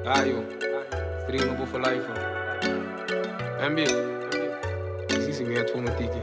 Ayo, stream no for life. MB, isso me é no tique.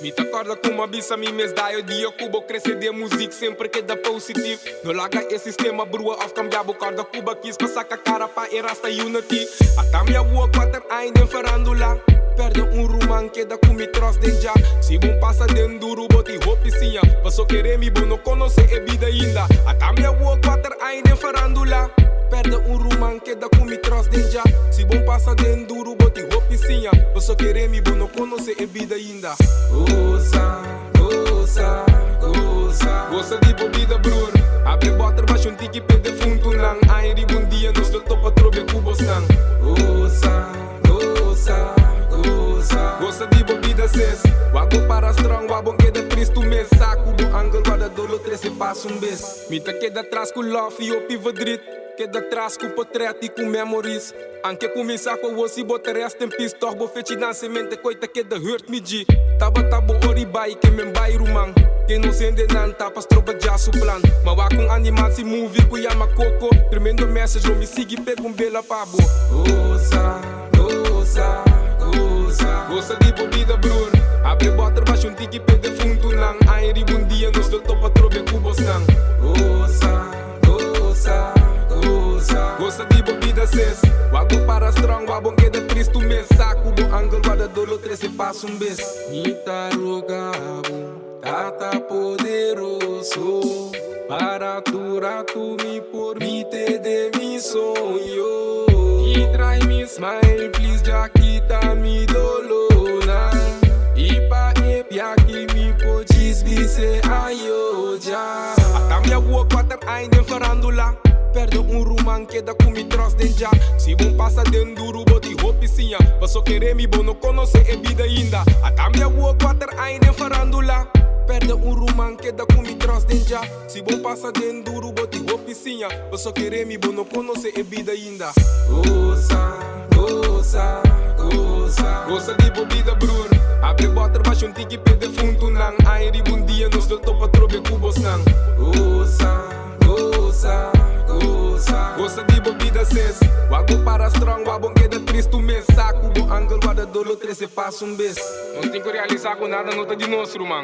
Me te acorda com uma bisa, me mês da dia Cuba crescer de música sempre que dá positivo. Não larga esse sistema brua of cambiar o corda Cuba quis passar com a cara para erasta unity. Até minha rua quatro ainda em farandula. Perde rumão que dá com me troço de já. Se bom passa dentro duro, boti roupicinha. Passou querer me bom não conhecer a vida ainda. Até minha rua quatro ainda em farandula. Perde rumão que dá com me troço de já. Se bom passa dentro duro, boti roupicinha. Passou querer me bom não conhecer a vida ainda. Goza, goza, goza. Goza de bebida, bror. Abre bota baixo um tique pede fundo nang. Aire bom dia, nos do topa trobe cubos nang. Goza, goza, goza. Goza de bebida ses. Wago para strong, wabong que de triste mês. Saco do ângulo, guarda dolo 13 passa bes. Mita que da trás com love e o pivadrit. Que da trás com portrait e com memories. Anke começar com o osso botar resta em pista. Torbo fete na semente, coita que da hurt me de. Taba oribai, que me vai rumang. Que não sende nan, tapas tropa já suplan. Mawa com animal se move, com yama coco. Tremendo message, eu me sigue, pego bela pabo. Goza, goza, goza. Goza de bebida, bror. Abre bota baixo um tique, pede fundo nang. Aire bom dia, nos do topa trobe cubos nang. Goza, goza. Gosta de bebida ses. Wago para strong, wabong que de triste mês. Saco do ângulo, guarda dolo 13 passa bes. Nita rogabo, tata poderoso. Para aturar tu me permite de mi sonho. E trai me smile, please, já quita mi dolona. E pa epia que me podes vice ayo já. Até minha rua quatro ainda em farandula. Perde rumão que dá com me troço de já. Se bom passa dentro duro, boti roupicinha. Passou querer me bom não conhecer a vida ainda. Até minha rua quatro ainda em farandula. Perde rumão que dá com me troço de já. Se bom passa dentro duro, boti roupicinha. Passou querer me bom não conhecer a vida ainda. Goza, goza, goza. Goza de bebida, bror. Abre bota baixo um tique pede fundo nang. Aire bom dia, nos do topa trobe cubos nang. Goza, goza. Gosta de bebida ses. Wago para strong, wabong que de triste mês. Saco do ângulo, guarda dolo 13 passa bes. Não tem que realizar com nada, não tá de nosso, irmão.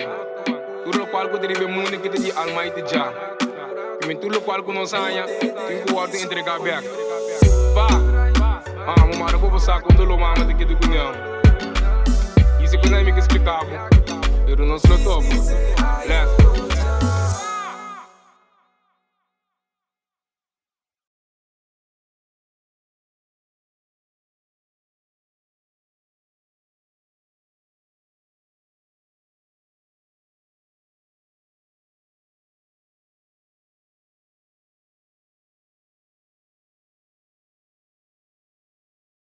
Tudo o qual que deriva mundo que te de almighty já. E tudo o qual que nós sanha, tem que guardar entregar back. Pá, mamara vou passar com dolo mama de que do cunhão. Isso é que não é me que explicava. Eu não sou topo. Let's